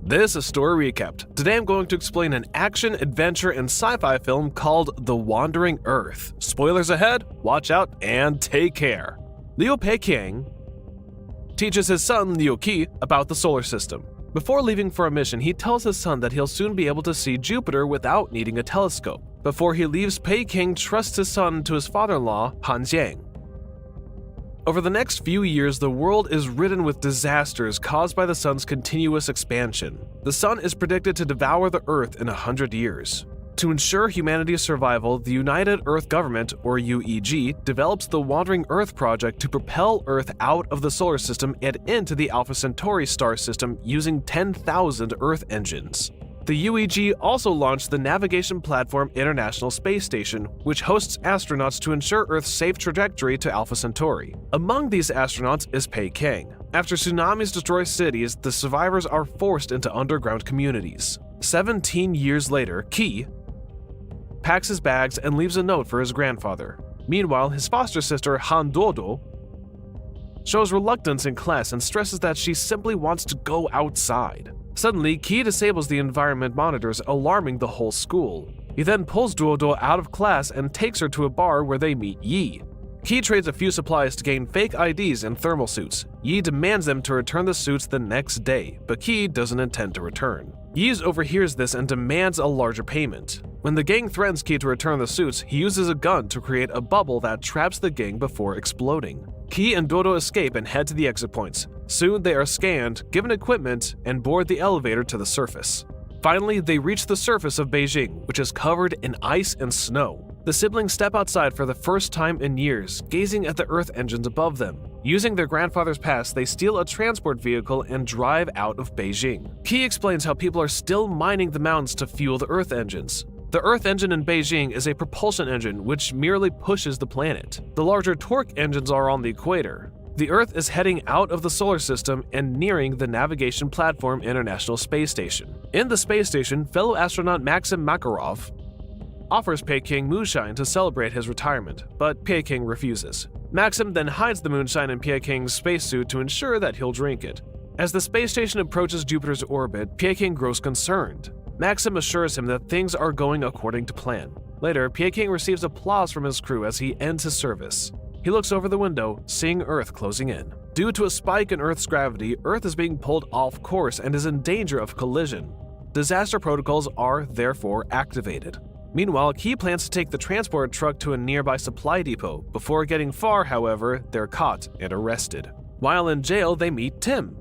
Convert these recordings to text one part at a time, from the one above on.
This is Story Recapped. Today I'm going to explain an action, adventure, and sci-fi film called The Wandering Earth. Spoilers ahead, watch out, and take care. Liu Peiqiang teaches his son Liu Qi about the solar system. Before leaving for a mission, he tells his son that he'll soon be able to see Jupiter without needing a telescope. Before he leaves, Peiqiang trusts his son to his father-in-law, Han Jiang. Over the next few years, the world is ridden with disasters caused by the sun's continuous expansion. The sun is predicted to devour the Earth in 100 years. To ensure humanity's survival, the United Earth Government, or UEG, develops the Wandering Earth project to propel Earth out of the solar system and into the Alpha Centauri star system using 10,000 Earth engines. The UEG also launched the navigation platform International Space Station, which hosts astronauts to ensure Earth's safe trajectory to Alpha Centauri. Among these astronauts is Peiqiang. After tsunamis destroy cities, the survivors are forced into underground communities. 17 years later, Qi packs his bags and leaves a note for his grandfather. Meanwhile, his foster sister Han Duoduo shows reluctance in class and stresses that she simply wants to go outside. Suddenly, Qi disables the environment monitors, alarming the whole school. He then pulls Duoduo out of class and takes her to a bar where they meet Yi. Qi trades a few supplies to gain fake IDs and thermal suits. Yi demands them to return the suits the next day, but Qi doesn't intend to return. Yi overhears this and demands a larger payment. When the gang threatens Qi to return the suits, he uses a gun to create a bubble that traps the gang before exploding. Qi and Duoduo escape and head to the exit points. Soon they are scanned, given equipment, and board the elevator to the surface. Finally, they reach the surface of Beijing, which is covered in ice and snow. The siblings step outside for the first time in years, gazing at the Earth engines above them. Using their grandfather's pass, they steal a transport vehicle and drive out of Beijing. Qi explains how people are still mining the mountains to fuel the Earth engines. The Earth engine in Beijing is a propulsion engine which merely pushes the planet. The larger torque engines are on the equator. The Earth is heading out of the solar system and nearing the navigation platform International Space Station. In the space station, fellow astronaut Maxim Makarov offers Peiqiang moonshine to celebrate his retirement, but Peiqiang refuses. Maxim then hides the moonshine in Peiqiang's spacesuit to ensure that he'll drink it. As the space station approaches Jupiter's orbit, Peiqiang grows concerned. Maxim assures him that things are going according to plan. Later, Peiqiang receives applause from his crew as he ends his service. He looks over the window, seeing Earth closing in. Due to a spike in Earth's gravity, Earth is being pulled off course and is in danger of collision. Disaster protocols are therefore activated. Meanwhile, Qi plans to take the transport truck to a nearby supply depot. Before getting far, however, they're caught and arrested. While in jail, they meet Tim,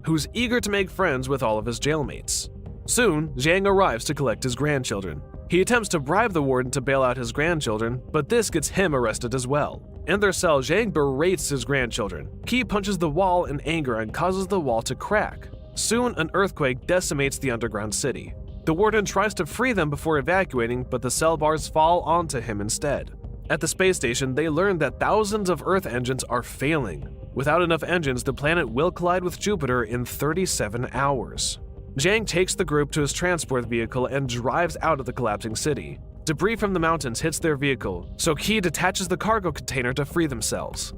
who's eager to make friends with all of his jailmates. Soon, Jiang arrives to collect his grandchildren. He attempts to bribe the warden to bail out his grandchildren, but this gets him arrested as well. In their cell, Jiang berates his grandchildren. Qi punches the wall in anger and causes the wall to crack. Soon, an earthquake decimates the underground city. The warden tries to free them before evacuating, but the cell bars fall onto him instead. At the space station, they learn that thousands of Earth engines are failing. Without enough engines, the planet will collide with Jupiter in 37 hours. Jiang takes the group to his transport vehicle and drives out of the collapsing city. Debris from the mountains hits their vehicle, so Qi detaches the cargo container to free themselves.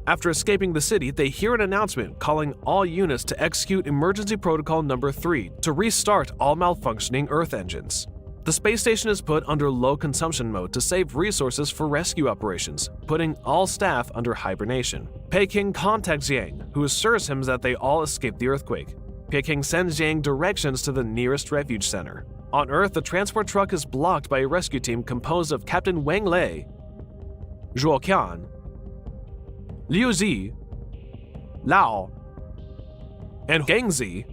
After escaping the city, they hear an announcement calling all units to execute Emergency Protocol Number 3 to restart all malfunctioning Earth engines. The space station is put under low consumption mode to save resources for rescue operations, putting all staff under hibernation. Peiqiang contacts Jiang, who assures him that they all escaped the earthquake. Peiqiang sends Jiang directions to the nearest refuge center. On Earth, the transport truck is blocked by a rescue team composed of Captain Wang Lei, Zhuo Qian, Liu Zi, Lao, and Gang Zi.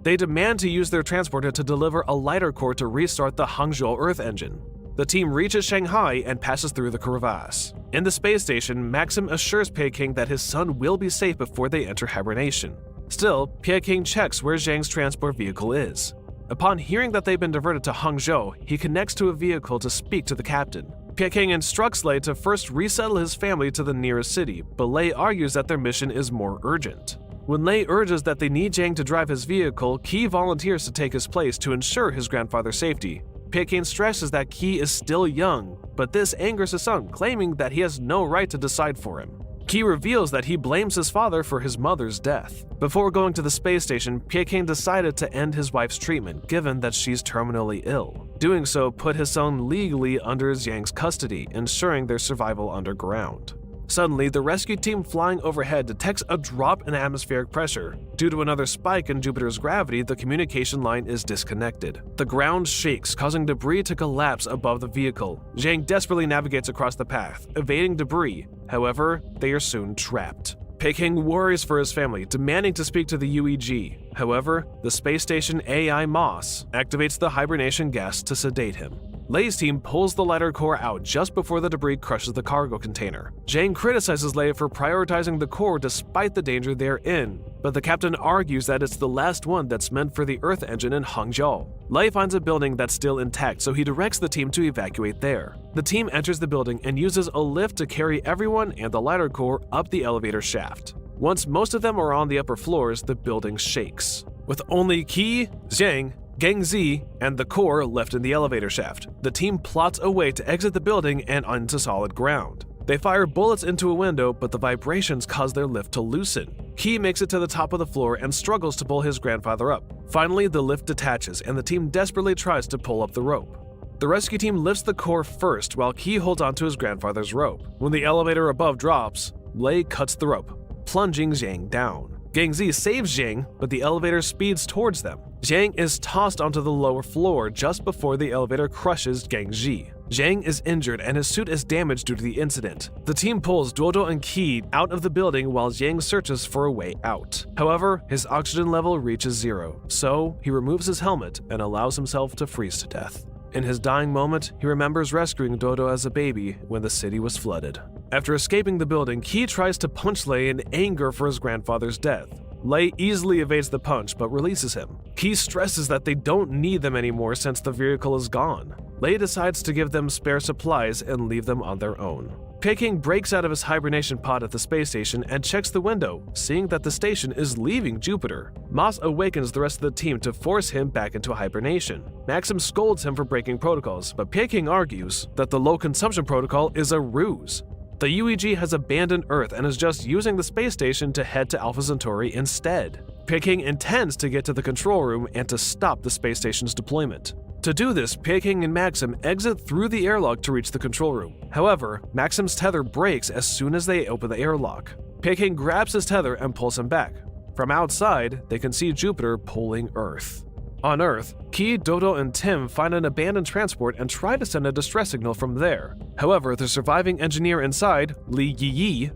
They demand to use their transporter to deliver a lighter core to restart the Hangzhou Earth engine. The team reaches Shanghai and passes through the crevasse. In the space station, Maxim assures Peiqiang that his son will be safe before they enter hibernation. Still, Peiqiang checks where Jiang's transport vehicle is. Upon hearing that they've been diverted to Hangzhou, he connects to a vehicle to speak to the captain. Peiqiang instructs Lei to first resettle his family to the nearest city, but Lei argues that their mission is more urgent. When Lei urges that they need Jiang to drive his vehicle, Qi volunteers to take his place to ensure his grandfather's safety. Peiqiang stresses that Qi is still young, but this angers his son, claiming that he has no right to decide for him. Key reveals that he blames his father for his mother's death. Before going to the space station, Peking decided to end his wife's treatment given that she's terminally ill. Doing so put his son legally under Zhang's custody, ensuring their survival underground. Suddenly, the rescue team flying overhead detects a drop in atmospheric pressure. Due to another spike in Jupiter's gravity, the communication line is disconnected. The ground shakes, causing debris to collapse above the vehicle. Zhang desperately navigates across the path, evading debris. However, they are soon trapped. Peking worries for his family, demanding to speak to the UEG. However, the space station AI Moss activates the hibernation gas to sedate him. Lei's team pulls the lighter core out just before the debris crushes the cargo container. Zhang criticizes Lei for prioritizing the core despite the danger they're in, but the captain argues that it's the last one that's meant for the Earth engine in Hangzhou. Lei finds a building that's still intact, so he directs the team to evacuate there. The team enters the building and uses a lift to carry everyone and the lighter core up the elevator shaft. Once most of them are on the upper floors, the building shakes. With only Qi, Zhang, Gengzi, and the core left in the elevator shaft, the team plots a way to exit the building and onto solid ground. They fire bullets into a window, but the vibrations cause their lift to loosen. Qi makes it to the top of the floor and struggles to pull his grandfather up. Finally, the lift detaches and the team desperately tries to pull up the rope. The rescue team lifts the core first while Qi holds onto his grandfather's rope. When the elevator above drops, Lei cuts the rope, plunging Zhang down. Gengzi saves Zhang, but the elevator speeds towards them. Zhang is tossed onto the lower floor just before the elevator crushes Gengzi. Zhang is injured and his suit is damaged due to the incident. The team pulls Duoduo and Qi out of the building while Zhang searches for a way out. However, his oxygen level reaches 0, so he removes his helmet and allows himself to freeze to death. In his dying moment, he remembers rescuing Dodo as a baby when the city was flooded. After escaping the building, Qi tries to punch Lei in anger for his grandfather's death. Lei easily evades the punch but releases him. Qi stresses that they don't need them anymore since the vehicle is gone. Lei decides to give them spare supplies and leave them on their own. Peking breaks out of his hibernation pod at the space station and checks the window, seeing that the station is leaving Jupiter. Moss awakens the rest of the team to force him back into hibernation. Maxim scolds him for breaking protocols, but Peking argues that the low consumption protocol is a ruse. The UEG has abandoned Earth and is just using the space station to head to Alpha Centauri instead. Peking intends to get to the control room and to stop the space station's deployment. To do this, Peking and Maxim exit through the airlock to reach the control room. However, Maxim's tether breaks as soon as they open the airlock. Peking grabs his tether and pulls him back. From outside, they can see Jupiter pulling Earth. On Earth, Qi, Dodo, and Tim find an abandoned transport and try to send a distress signal from there. However, the surviving engineer inside, Li Yi,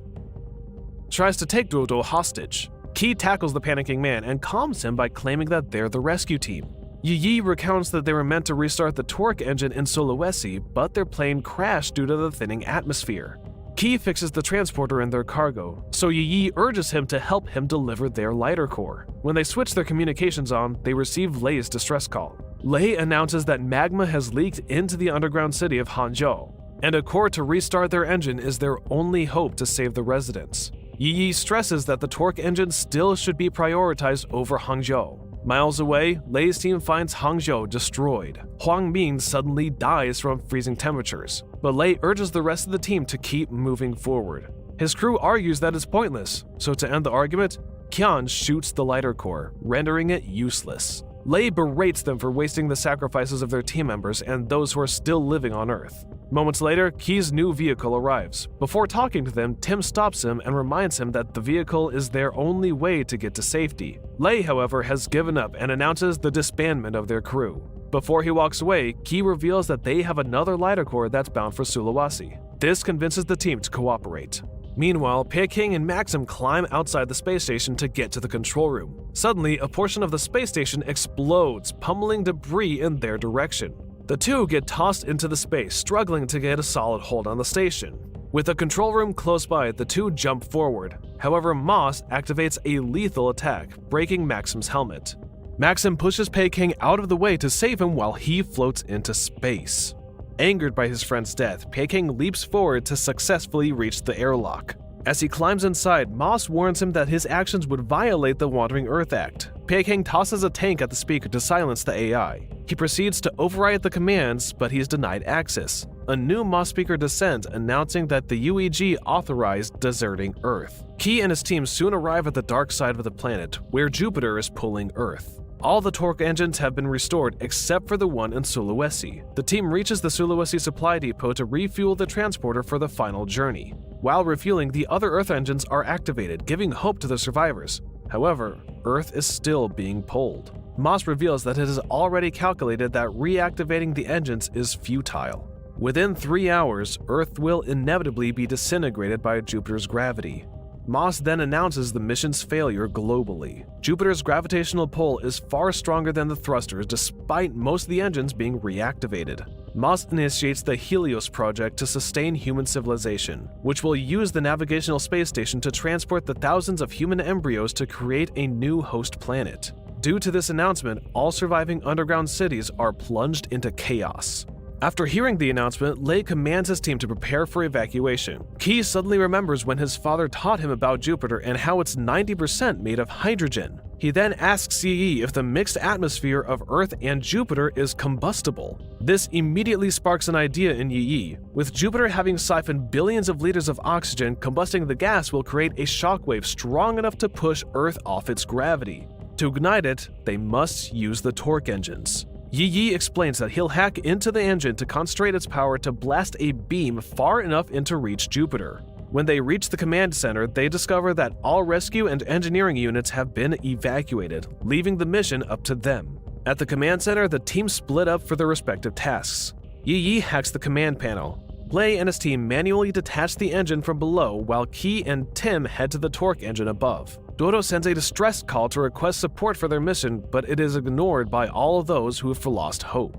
tries to take Dodo hostage. Qi tackles the panicking man and calms him by claiming that they're the rescue team. Yi recounts that they were meant to restart the torque engine in Sulawesi, but their plane crashed due to the thinning atmosphere. Qi fixes the transporter and their cargo, so Yi urges him to help him deliver their lighter core. When they switch their communications on, they receive Lei's distress call. Lei announces that magma has leaked into the underground city of Hangzhou, and a core to restart their engine is their only hope to save the residents. Yi stresses that the torque engine still should be prioritized over Hangzhou. Miles away, Lei's team finds Hangzhou destroyed. Huang Min suddenly dies from freezing temperatures, but Lei urges the rest of the team to keep moving forward. His crew argues that it's pointless, so to end the argument, Qian shoots the lighter core, rendering it useless. Lei berates them for wasting the sacrifices of their team members and those who are still living on Earth. Moments later, Qi's new vehicle arrives. Before talking to them, Tim stops him and reminds him that the vehicle is their only way to get to safety. Lei, however, has given up and announces the disbandment of their crew. Before he walks away, Qi reveals that they have another lighter core that's bound for Sulawesi. This convinces the team to cooperate. Meanwhile, Peking and Maxim climb outside the space station to get to the control room. Suddenly, a portion of the space station explodes, pummeling debris in their direction. The two get tossed into the space, struggling to get a solid hold on the station. With the control room close by, the two jump forward. However, Moss activates a lethal attack, breaking Maxim's helmet. Maxim pushes Peking out of the way to save him while he floats into space. Angered by his friend's death, Peking leaps forward to successfully reach the airlock. As he climbs inside, Moss warns him that his actions would violate the Wandering Earth Act. Peking tosses a tank at the speaker to silence the AI. He proceeds to override the commands, but he is denied access. a new Moss speaker descends announcing that the UEG authorized deserting Earth. Key and his team soon arrive at the dark side of the planet, where Jupiter is pulling Earth. All the torque engines have been restored except for the one in Sulawesi. The team reaches the Sulawesi supply depot to refuel the transporter for the final journey. While refueling, the other Earth engines are activated, giving hope to the survivors. However, Earth is still being pulled. Moss reveals that it has already calculated that reactivating the engines is futile. Within 3 hours, Earth will inevitably be disintegrated by Jupiter's gravity. Moss then announces the mission's failure globally. Jupiter's gravitational pull is far stronger than the thrusters despite most of the engines being reactivated. Moss initiates the Helios project to sustain human civilization, which will use the navigational space station to transport the thousands of human embryos to create a new host planet. Due to this announcement, all surviving underground cities are plunged into chaos. After hearing the announcement, Lei commands his team to prepare for evacuation. Key suddenly remembers when his father taught him about Jupiter and how it's 90% made of hydrogen. He then asks Yi if the mixed atmosphere of Earth and Jupiter is combustible. This immediately sparks an idea in Yi. With Jupiter having siphoned billions of liters of oxygen, combusting the gas will create a shockwave strong enough to push Earth off its gravity. To ignite it, they must use the torque engines. Yi explains that he'll hack into the engine to concentrate its power to blast a beam far enough in to reach Jupiter. When they reach the command center, they discover that all rescue and engineering units have been evacuated, leaving the mission up to them. At the command center, the team split up for their respective tasks. Yi hacks the command panel. Lei and his team manually detach the engine from below while Key and Tim head to the torque engine above. Dodo sends a distress call to request support for their mission, but it is ignored by all of those who have lost hope.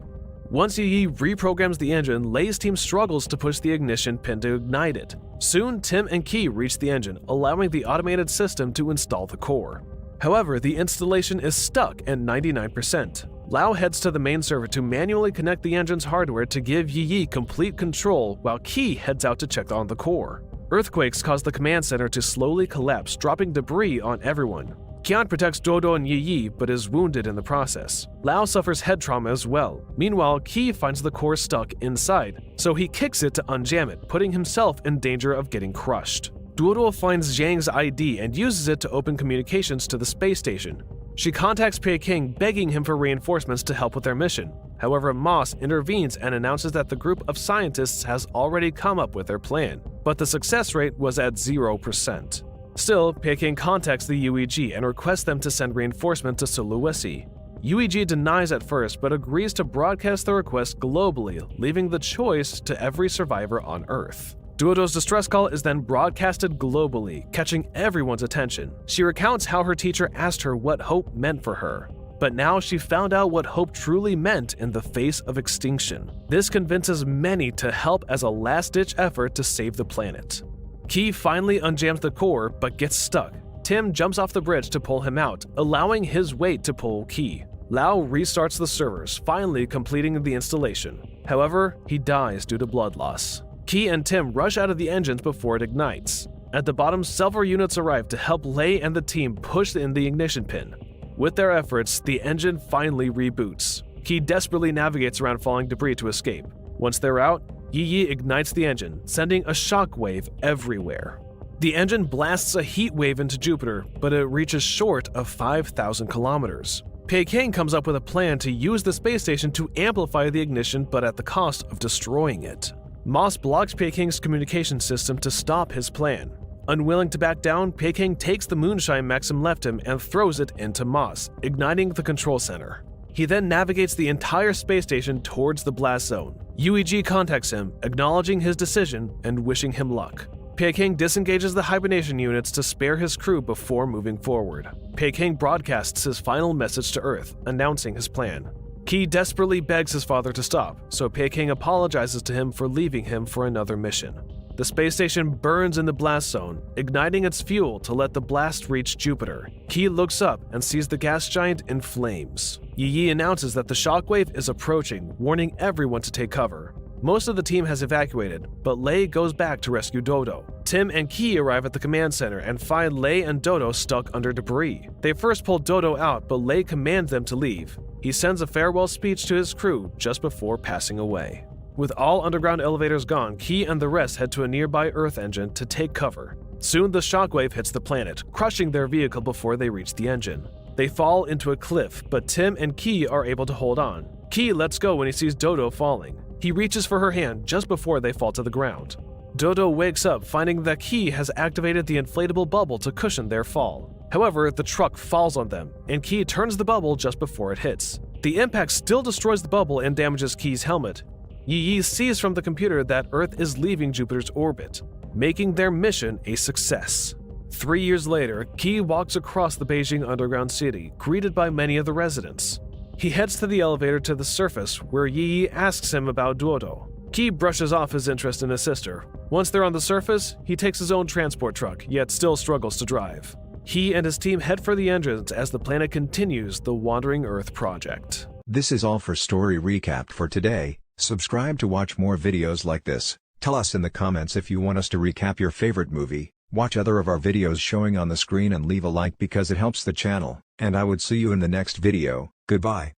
Once Yi reprograms the engine, Lei's team struggles to push the ignition pin to ignite it. Soon, Tim and Key reach the engine, allowing the automated system to install the core. However, the installation is stuck at 99%. Lau heads to the main server to manually connect the engine's hardware to give Yi complete control, while Key heads out to check on the core. Earthquakes cause the command center to slowly collapse, dropping debris on everyone. Kian protects Dodo and Yi but is wounded in the process. Lau suffers head trauma as well. Meanwhile, Key finds the core stuck inside, so he kicks it to unjam it, putting himself in danger of getting crushed. Dodo finds Zhang's ID and uses it to open communications to the space station. She contacts Peking, begging him for reinforcements to help with their mission. However, Moss intervenes and announces that the group of scientists has already come up with their plan, but the success rate was at 0%. Still, Peking contacts the UEG and requests them to send reinforcement to Sulawesi. UEG denies at first, but agrees to broadcast the request globally, leaving the choice to every survivor on Earth. Dodo's distress call is then broadcasted globally, catching everyone's attention. She recounts how her teacher asked her what hope meant for her, but now she found out what hope truly meant in the face of extinction. This convinces many to help as a last-ditch effort to save the planet. Key finally unjams the core, but gets stuck. Tim jumps off the bridge to pull him out, allowing his weight to pull Key. Lau restarts the servers, finally completing the installation. However, he dies due to blood loss. Key and Tim rush out of the engines before it ignites. At the bottom, several units arrive to help Lei and the team push in the ignition pin. With their efforts, the engine finally reboots. Key desperately navigates around falling debris to escape. Once they're out, Yi ignites the engine, sending a shockwave everywhere. The engine blasts a heat wave into Jupiter, but it reaches short of 5,000 kilometers. Peking comes up with a plan to use the space station to amplify the ignition, but at the cost of destroying it. Moss blocks Peking's communication system to stop his plan. Unwilling to back down, Peking takes the moonshine Maxim left him and throws it into Moss, igniting the control center. He then navigates the entire space station towards the blast zone. UEG contacts him, acknowledging his decision and wishing him luck. Peking disengages the hibernation units to spare his crew before moving forward. Peking broadcasts his final message to Earth, announcing his plan. Key desperately begs his father to stop, so Peking apologizes to him for leaving him for another mission. The space station burns in the blast zone, igniting its fuel to let the blast reach Jupiter. Key looks up and sees the gas giant in flames. Yi announces that the shockwave is approaching, warning everyone to take cover. Most of the team has evacuated, but Lei goes back to rescue Dodo. Tim and Key arrive at the command center and find Lei and Dodo stuck under debris. They first pull Dodo out, but Lei commands them to leave. He sends a farewell speech to his crew just before passing away. With all underground elevators gone, Key and the rest head to a nearby Earth engine to take cover. Soon the shockwave hits the planet, crushing their vehicle before they reach the engine. They fall into a cliff, but Tim and Key are able to hold on. Key lets go when he sees Dodo falling. He reaches for her hand just before they fall to the ground. Dodo wakes up finding that Key has activated the inflatable bubble to cushion their fall. However, the truck falls on them, and Key turns the bubble just before it hits. The impact still destroys the bubble and damages Key's helmet. Yi sees from the computer that Earth is leaving Jupiter's orbit, making their mission a success. 3 years later, Key walks across the Beijing underground city, greeted by many of the residents. He heads to the elevator to the surface, where Yi asks him about Dodo. Key brushes off his interest in his sister. Once they're on the surface, he takes his own transport truck, yet still struggles to drive. He and his team head for the engines as the planet continues the Wandering Earth project. This is all for Story Recapped for today. Subscribe to watch more videos like this. Tell us in the comments if you want us to recap your favorite movie. Watch other of our videos showing on the screen and leave a like because it helps the channel. And I would see you in the next video. Goodbye.